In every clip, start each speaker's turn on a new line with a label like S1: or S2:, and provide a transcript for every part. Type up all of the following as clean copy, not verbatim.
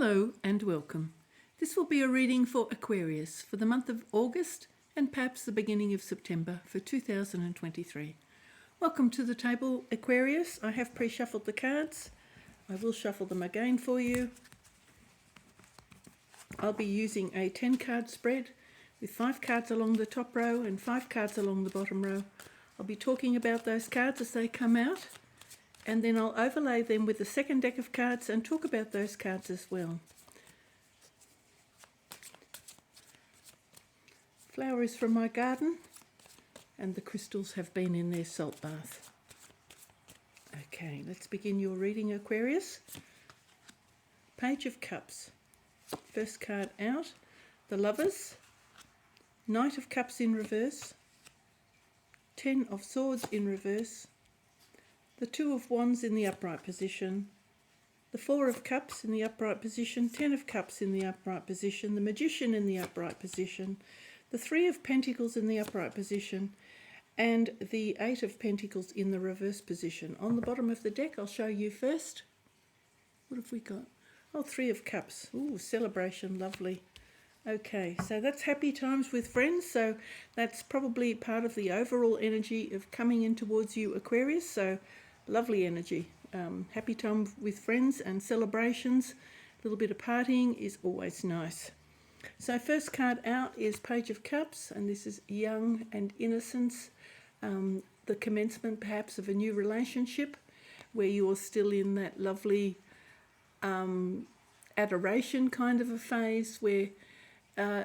S1: Hello and welcome. This will be a reading for Aquarius for the month of August and perhaps the beginning of September for 2023. Welcome to the table, Aquarius. I have pre-shuffled the cards. I will shuffle them again for you. I'll be using a 10-card spread with 5 cards along the top row and 5 cards along the bottom row. I'll be talking about those cards as they come out, and then I'll overlay them with the second deck of cards and talk about those cards as well. Flowers from my garden, and the crystals have been in their salt bath. Okay, let's begin your reading, Aquarius. Page of Cups. First card out, the Lovers. Knight of Cups in reverse. 10 of Swords in reverse. The Two of Wands in the upright position, the Four of Cups in the upright position, 10 of Cups in the upright position, the Magician in the upright position, the Three of Pentacles in the upright position, and the Eight of Pentacles in the reverse position. On the bottom of the deck, I'll show you first. What have we got? Oh, Three of Cups. Ooh, celebration, lovely. Okay, so that's happy times with friends, so that's probably part of the overall energy of coming in towards you, Aquarius, so lovely energy. Happy time with friends and celebrations. A little bit of partying is always nice. So first card out is Page of Cups, and this is young and innocence. The commencement perhaps of a new relationship where you're still in that lovely adoration kind of a phase where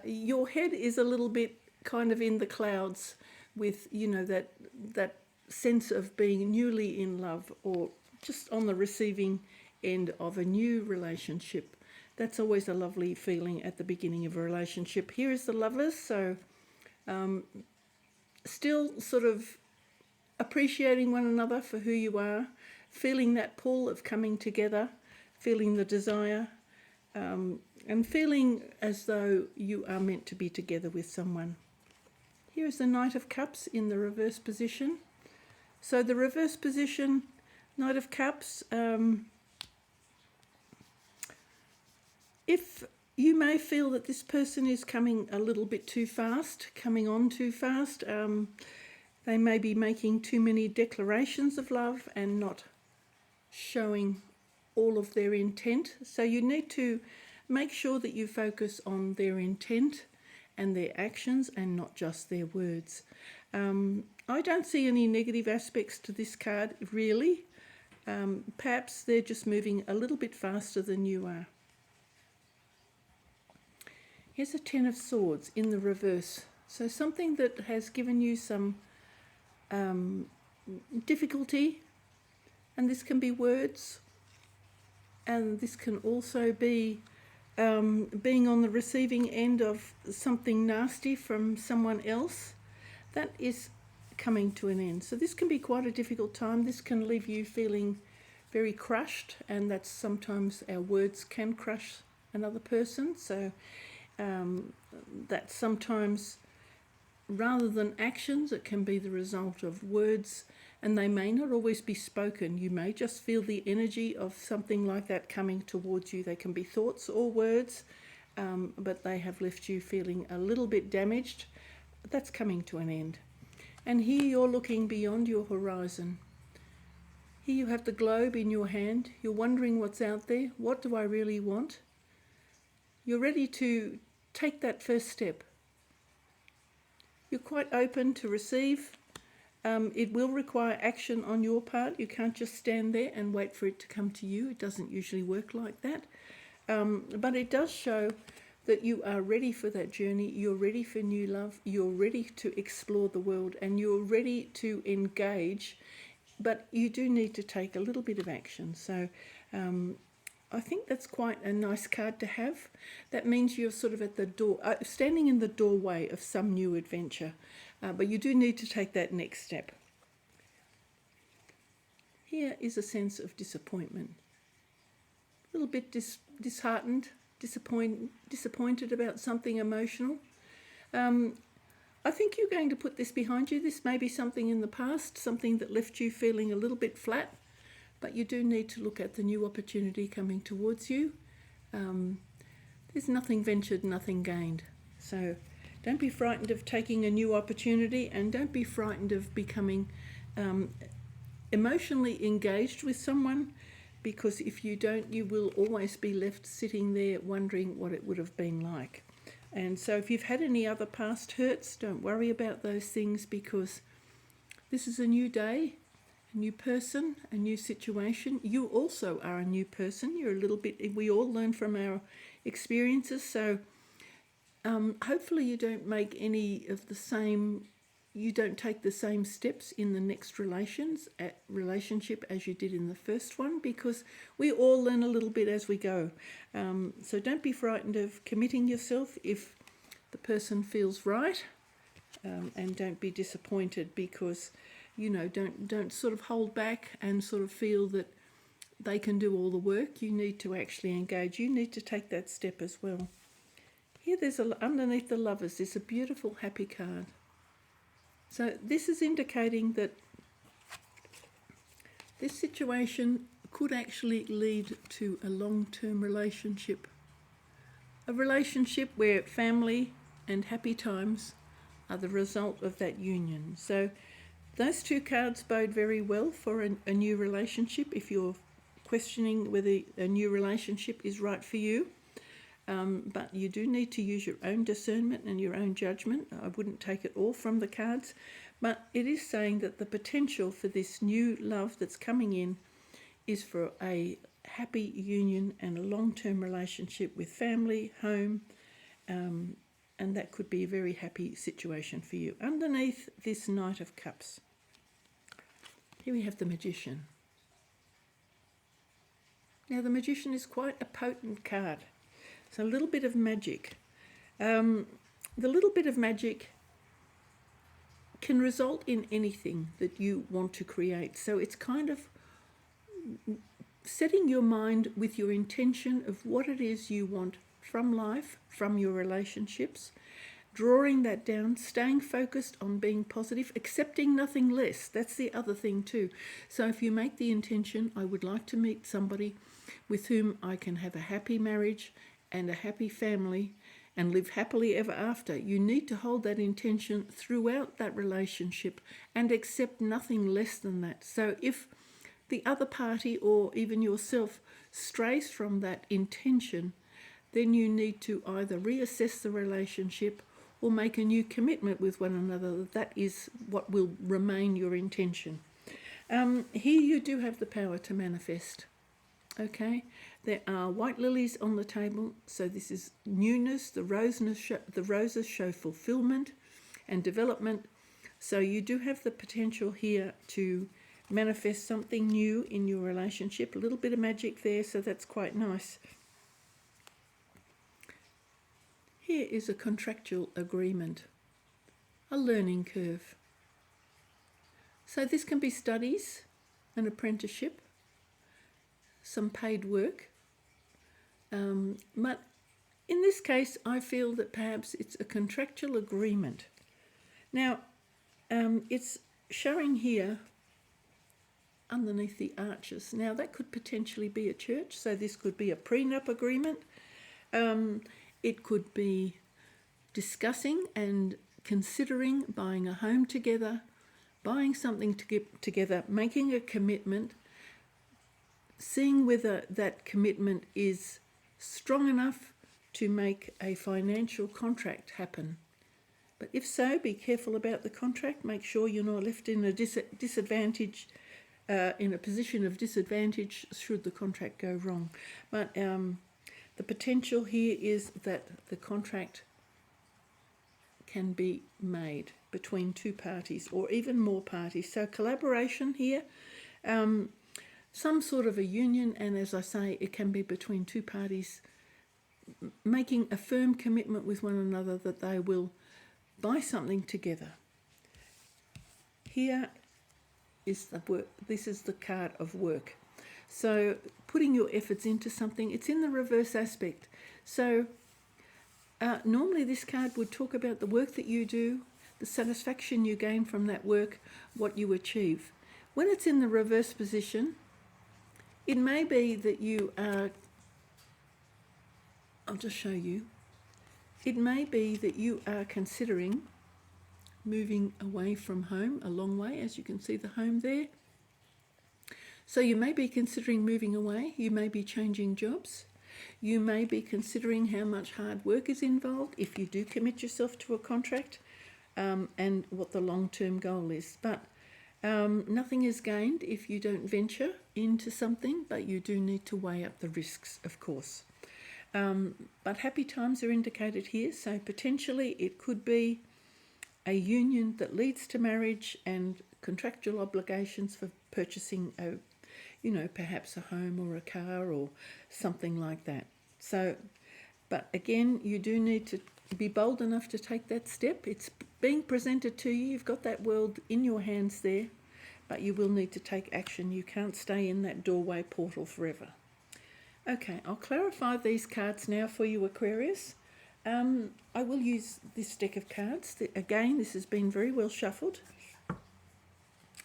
S1: your head is a little bit kind of in the clouds with, you know, that sense of being newly in love or just on the receiving end of a new relationship. That's always a lovely feeling at the beginning of a relationship. Here is the Lovers, so still sort of appreciating one another for who you are, feeling that pull of coming together, feeling the desire, and feeling as though you are meant to be together with someone. Here is the Knight of Cups in the reverse position. So the reverse position, Knight of Cups, if you may feel that this person is coming a little bit too fast, coming on too fast, they may be making too many declarations of love and not showing all of their intent. So you need to make sure that you focus on their intent and their actions and not just their words. I don't see any negative aspects to this card, really. Perhaps they're just moving a little bit faster than you are. Here's a 10 of Swords in the reverse. So something that has given you some difficulty, and this can be words, and this can also be being on the receiving end of something nasty from someone else. That is coming to an end. So this can be quite a difficult time. This can leave you feeling very crushed, and that's sometimes our words can crush another person. So that's sometimes, rather than actions, it can be the result of words, and they may not always be spoken. You may just feel the energy of something like that coming towards you. They can be thoughts or words, but they have left you feeling a little bit damaged. That's coming to an end. And here you're looking beyond your horizon. Here you have the globe in your hand. You're wondering what's out there. What do I really want? You're ready to take that first step. You're quite open to receive. It will require action on your part. You can't just stand there and wait for it to come to you. It doesn't usually work like that. But it does show that you are ready for that journey. You're ready for new love. You're ready to explore the world, and you're ready to engage. But you do need to take a little bit of action. So I think that's quite a nice card to have. That means you're sort of at the door, standing in the doorway of some new adventure. But you do need to take that next step. Here is a sense of disappointment. A little bit disheartened, disappointed about something emotional. I think you're going to put this behind you. This may be something in the past, something that left you feeling a little bit flat, but you do need to look at the new opportunity coming towards you There's nothing ventured, nothing gained. So don't be frightened of taking a new opportunity, and don't be frightened of becoming emotionally engaged with someone, because if you don't, you will always be left sitting there wondering what it would have been like. And so if you've had any other past hurts, don't worry about those things, because this is a new day, a new person, a new situation. You also are a new person. You're a little bit, we all learn from our experiences. So hopefully you don't make any of the same, you don't take the same steps in the next relationship as you did in the first one, because we all learn a little bit as we go. So don't be frightened of committing yourself if the person feels right, and don't be disappointed because, you know, don't sort of hold back and sort of feel that they can do all the work. You need to actually engage. You need to take that step as well. Here underneath the Lovers, there's a beautiful happy card. So this is indicating that this situation could actually lead to a long-term relationship. A relationship where family and happy times are the result of that union. So those two cards bode very well for a new relationship if you're questioning whether a new relationship is right for you. But you do need to use your own discernment and your own judgment. I wouldn't take it all from the cards, but it is saying that the potential for this new love that's coming in is for a happy union and a long-term relationship with family, home, and that could be a very happy situation for you. Underneath this Knight of Cups, here we have the Magician. Now the Magician is quite a potent card. It's a little bit of magic. The little bit of magic can result in anything that you want to create. So it's kind of setting your mind with your intention of what it is you want from life, from your relationships, drawing that down, staying focused on being positive, accepting nothing less. That's the other thing too. So if you make the intention, I would like to meet somebody with whom I can have a happy marriage and a happy family and live happily ever after, you need to hold that intention throughout that relationship and accept nothing less than that. So if the other party or even yourself strays from that intention, then you need to either reassess the relationship or make a new commitment with one another. That is what will remain your intention. Here you do have the power to manifest. Okay, there are white lilies on the table, so this is newness. The roses show fulfillment and development. So you do have the potential here to manifest something new in your relationship. A little bit of magic there, so that's quite nice. Here is a contractual agreement, a learning curve. So this can be studies, an apprenticeship, some paid work. But in this case, I feel that perhaps it's a contractual agreement. Now, it's showing here underneath the arches. Now, that could potentially be a church, so this could be a prenup agreement. It could be discussing and considering buying a home together, buying something together, making a commitment, seeing whether that commitment is strong enough to make a financial contract happen. But if so, be careful about the contract. Make sure you're not left in a disadvantage, in a position of disadvantage should the contract go wrong. But the potential here is that the contract can be made between two parties or even more parties. So collaboration here, some sort of a union, and as I say, it can be between two parties making a firm commitment with one another that they will buy something together. Here is the work. This is the card of work. So putting your efforts into something, it's in the reverse aspect. So normally this card would talk about the work that you do, the satisfaction you gain from that work, what you achieve. When it's in the reverse position, it may be that you are I'll just show you. It may be that you are considering moving away from home a long way, as you can see the home there. So you may be considering moving away, you may be changing jobs, you may be considering how much hard work is involved if you do commit yourself to a contract, and what the long-term goal is. But nothing is gained if you don't venture into something, but you do need to weigh up the risks, of course. But happy times are indicated here, so potentially it could be a union that leads to marriage and contractual obligations for purchasing a, perhaps a home or a car or something like that. So, but again, you do need to be bold enough to take that step. It's being presented to you. You've got that world in your hands there, but you will need to take action. You can't stay in that doorway portal forever. Okay, I'll clarify these cards now for you, Aquarius. I will use this deck of cards. Again, this has been very well shuffled.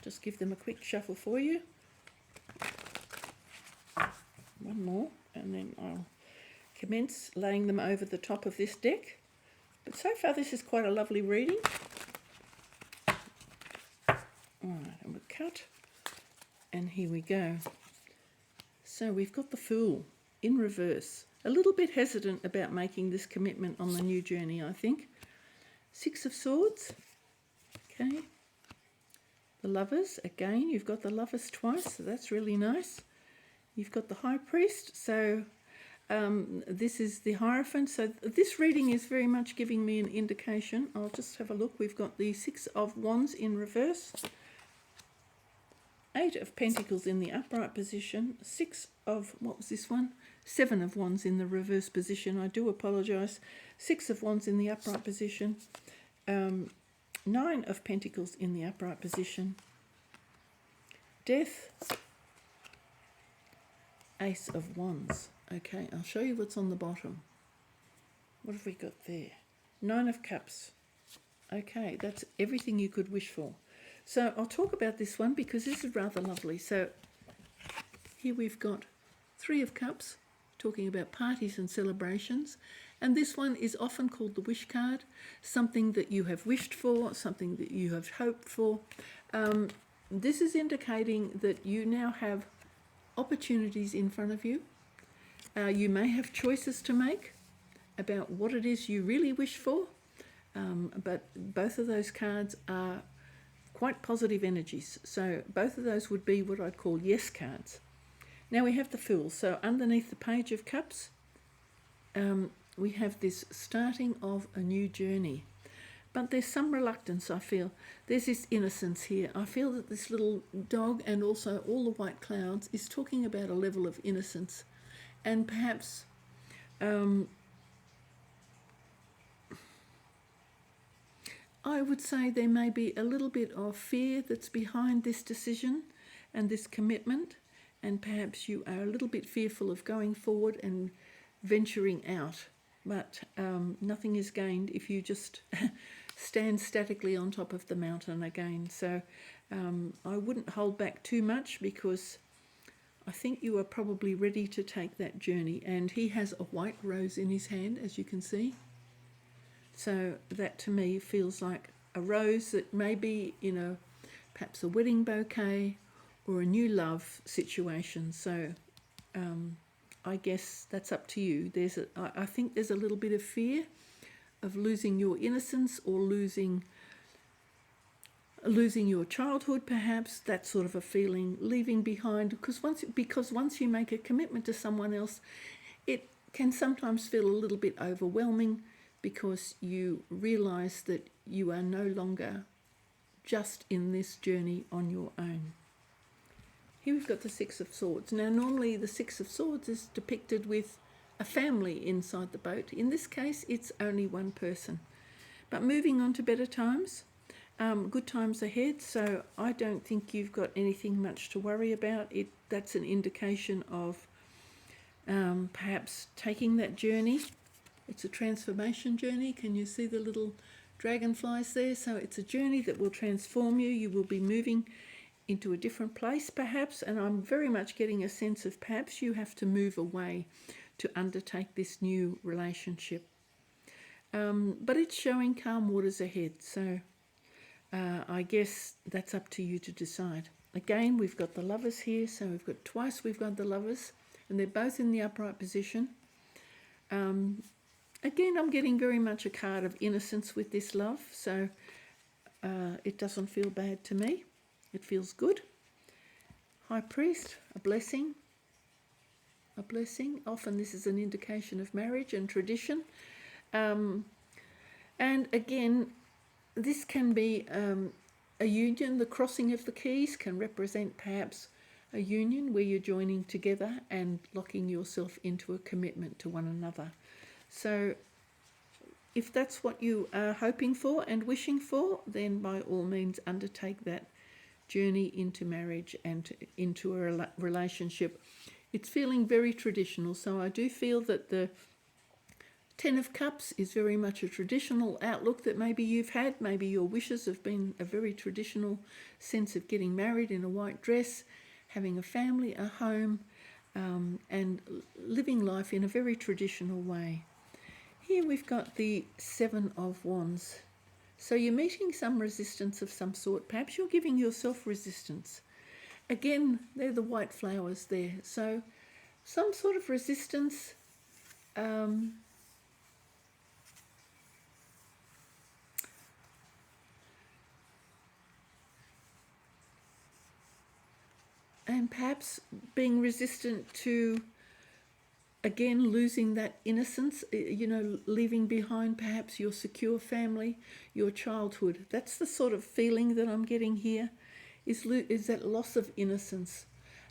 S1: Just give them a quick shuffle for you. One more, and then I'll commence laying them over the top of this deck. But so far, this is quite a lovely reading. All right, and we'll cut. And here we go. So we've got the Fool in reverse. A little bit hesitant about making this commitment on the new journey, I think. Six of Swords. Okay. The Lovers. Again, you've got the Lovers twice, so that's really nice. You've got the High Priest. So this is the Hierophant. So this reading is very much giving me an indication. I'll just have a look. We've got the Six of Wands in reverse. Eight of Pentacles in the upright position. What was this one? Seven of Wands in the reverse position. I do apologise. Six of Wands in the upright position. Nine of Pentacles in the upright position. Death. Ace of Wands. Okay, I'll show you what's on the bottom. What have we got there? Nine of Cups. Okay, that's everything you could wish for. So I'll talk about this one because this is rather lovely. So here we've got Three of Cups, talking about parties and celebrations. And this one is often called the wish card, something that you have wished for, something that you have hoped for. This is indicating that you now have opportunities in front of you. You may have choices to make about what it is you really wish for, but both of those cards are quite positive energies. So both of those would be what I'd call yes cards. Now we have the Fool. So underneath the Page of Cups, we have this starting of a new journey. But there's some reluctance, I feel. There's this innocence here. I feel that this little dog and also all the white clouds is talking about a level of innocence. And perhaps I would say there may be a little bit of fear that's behind this decision and this commitment, and perhaps you are a little bit fearful of going forward and venturing out, but nothing is gained if you just stand statically on top of the mountain again. So I wouldn't hold back too much because I think you are probably ready to take that journey. And he has a white rose in his hand, as you can see. So that to me feels like a rose that may be, perhaps a wedding bouquet or a new love situation. So I guess that's up to you. I think there's a little bit of fear of losing your innocence or losing your childhood, perhaps, that sort of a feeling, leaving behind, because once you make a commitment to someone else, it can sometimes feel a little bit overwhelming because you realise that you are no longer just in this journey on your own. Here we've got the Six of Swords. Now normally the Six of Swords is depicted with a family inside the boat. In this case it's only one person. But moving on to better times, good times ahead, so I don't think you've got anything much to worry about. That's an indication of perhaps taking that journey. It's a transformation journey. Can you see the little dragonflies there? So it's a journey that will transform you. You will be moving into a different place perhaps, and I'm very much getting a sense of perhaps you have to move away to undertake this new relationship. But it's showing calm waters ahead, so I guess that's up to you to decide. Again, we've got the Lovers here, so we've got the Lovers, and they're both in the upright position. Again, I'm getting very much a card of innocence with this love, so it doesn't feel bad to me. It feels good. High Priest, a blessing. A blessing. Often this is an indication of marriage and tradition. And again, this can be a union. The crossing of the keys can represent perhaps a union where you're joining together and locking yourself into a commitment to one another. So if that's what you are hoping for and wishing for, then by all means undertake that journey into marriage and into a relationship. It's feeling very traditional, so I do feel that the Ten of Cups is very much a traditional outlook that maybe you've had. Maybe your wishes have been a very traditional sense of getting married in a white dress, having a family, a home, and living life in a very traditional way. Here we've got the Seven of Wands. So you're meeting some resistance of some sort. Perhaps you're giving yourself resistance. Again, they're the white flowers there. So some sort of resistance. And perhaps being resistant to, again, losing that innocence, leaving behind perhaps your secure family, your childhood. That's the sort of feeling that I'm getting here, is that loss of innocence,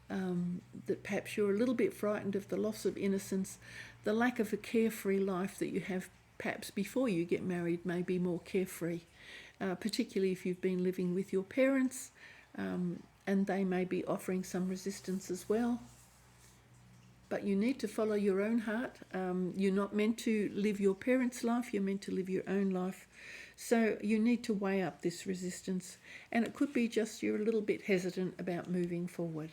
S1: that perhaps you're a little bit frightened of the loss of innocence, the lack of a carefree life that you have perhaps before you get married may be more carefree, particularly if you've been living with your parents, and they may be offering some resistance as well. But you need to follow your own heart. You're not meant to live your parents' life, you're meant to live your own life. So you need to weigh up this resistance. And it could be just you're a little bit hesitant about moving forward.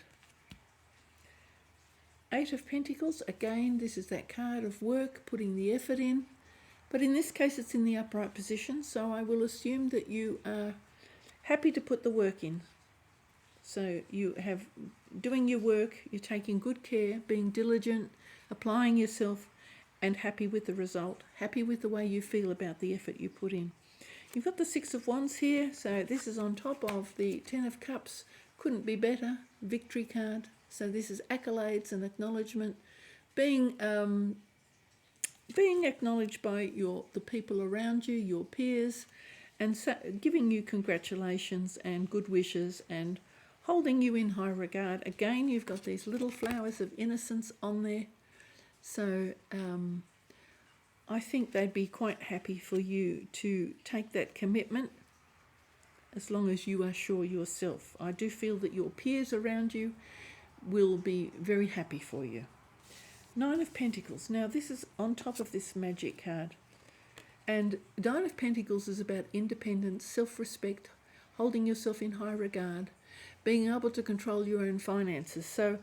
S1: Eight of Pentacles, again, this is that card of work, putting the effort in. But in this case, it's in the upright position, so I will assume that you are happy to put the work in. So you have doing your work, you're taking good care, being diligent, applying yourself, and happy with the result, happy with the way you feel about the effort you put in. You've got the Six of Wands here, so this is on top of the Ten of Cups. Couldn't be better, victory card. So this is accolades and acknowledgement, being acknowledged by the people around you, your peers, and so giving you congratulations and good wishes and holding you in high regard. Again, you've got these little flowers of innocence on there. So I think they'd be quite happy for you to take that commitment as long as you are sure yourself. I do feel that your peers around you will be very happy for you. Nine of Pentacles. Now this is on top of this magic card. And Nine of Pentacles is about independence, self-respect, holding yourself in high regard, being able to control your own finances. So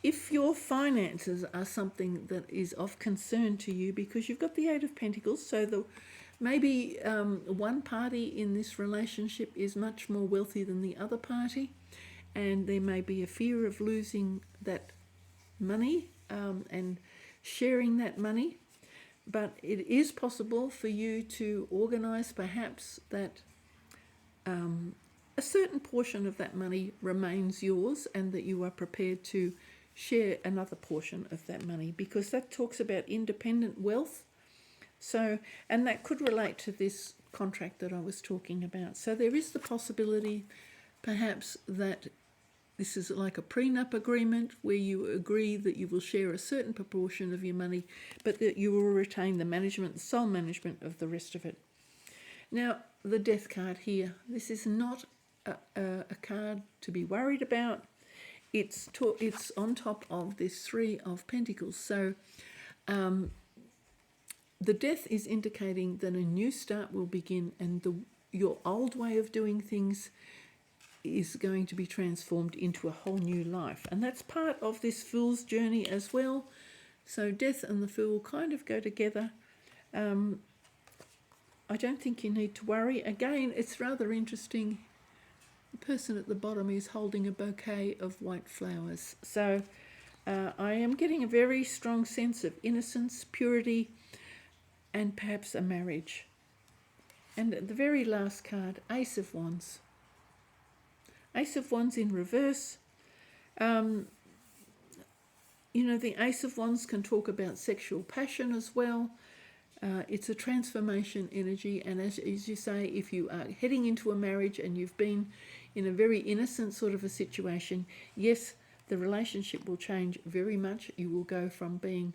S1: if your finances are something that is of concern to you, because you've got the Eight of Pentacles, so maybe one party in this relationship is much more wealthy than the other party, and there may be a fear of losing that money and sharing that money. But it is possible for you to organise perhaps that a certain portion of that money remains yours and that you are prepared to share another portion of that money, because that talks about independent wealth. So, and that could relate to this contract that I was talking about. So there is the possibility perhaps that this is like a prenup agreement where you agree that you will share a certain proportion of your money, but that you will retain the management, the sole management of the rest of it. Now, the Death card here, this is not a card to be worried about. It's on top of this Three of Pentacles. So the Death is indicating that a new start will begin, and your old way of doing things is going to be transformed into a whole new life. And that's part of this Fool's journey as well, So Death and the Fool kind of go together. I don't think you need to worry. Again, it's rather interesting. The person at the bottom is holding a bouquet of white flowers. So I am getting a very strong sense of innocence, purity, and perhaps a marriage. And the very last card, Ace of Wands. Ace of Wands in reverse. You know, the Ace of Wands can talk about sexual passion as well. It's a transformation energy, and as you say, if you are heading into a marriage and you've been in a very innocent sort of a situation, yes, the relationship will change very much. You will go from being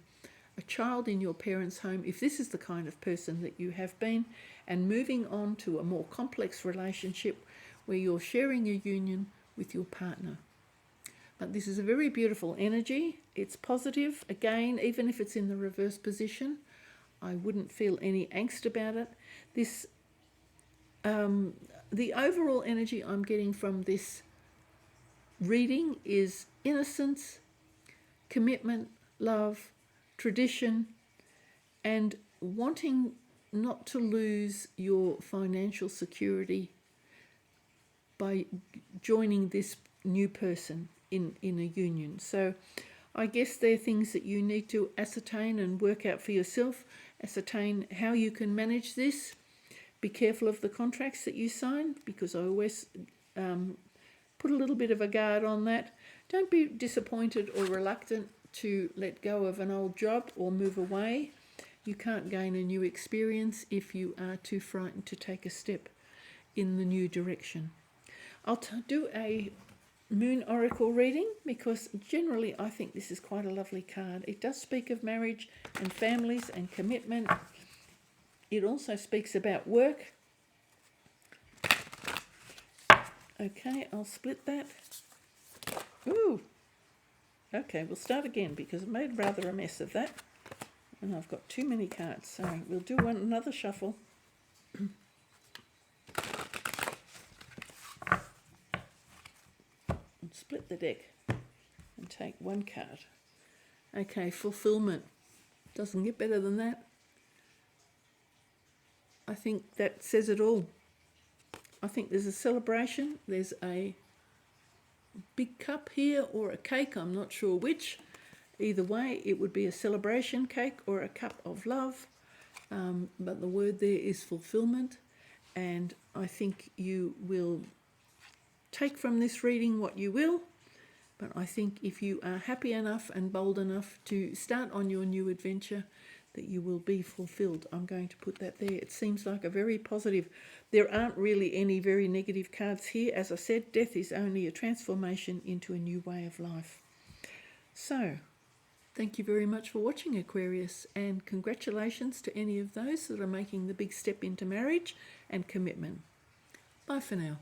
S1: a child in your parents' home, if this is the kind of person that you have been, and moving on to a more complex relationship where you're sharing a union with your partner. But this is a very beautiful energy. It's positive. Again, even if it's in the reverse position, I wouldn't feel any angst about it. This, the overall energy I'm getting from this reading is innocence, commitment, love, tradition, and wanting not to lose your financial security by joining this new person in a union. So I guess they're things that you need to ascertain and work out for yourself. Ascertain how you can manage this. Be careful of the contracts that you sign, because I always put a little bit of a guard on that. Don't be disappointed or reluctant to let go of an old job or move away. You can't gain a new experience if you are too frightened to take a step in the new direction. I'll do a Moon Oracle reading, because generally I think this is quite a lovely card. It does speak of marriage and families and commitment. It also speaks about work. Okay, I'll split that. Ooh. Okay, we'll start again because I made rather a mess of that. And I've got too many cards, so we'll do another shuffle. And split the deck and take one card. Okay, fulfillment. Doesn't get better than that. I think that says it all. I think there's a celebration. There's a big cup here or a cake, I'm not sure which. Either way, it would be a celebration cake or a cup of love. But the word there is fulfillment. And I think you will take from this reading what you will. But I think if you are happy enough and bold enough to start on your new adventure, that you will be fulfilled. I'm going to put that there. It seems like a very positive. There aren't really any very negative cards here. As I said, death is only a transformation into a new way of life. So, thank you very much for watching, Aquarius, and congratulations to any of those that are making the big step into marriage and commitment. Bye for now.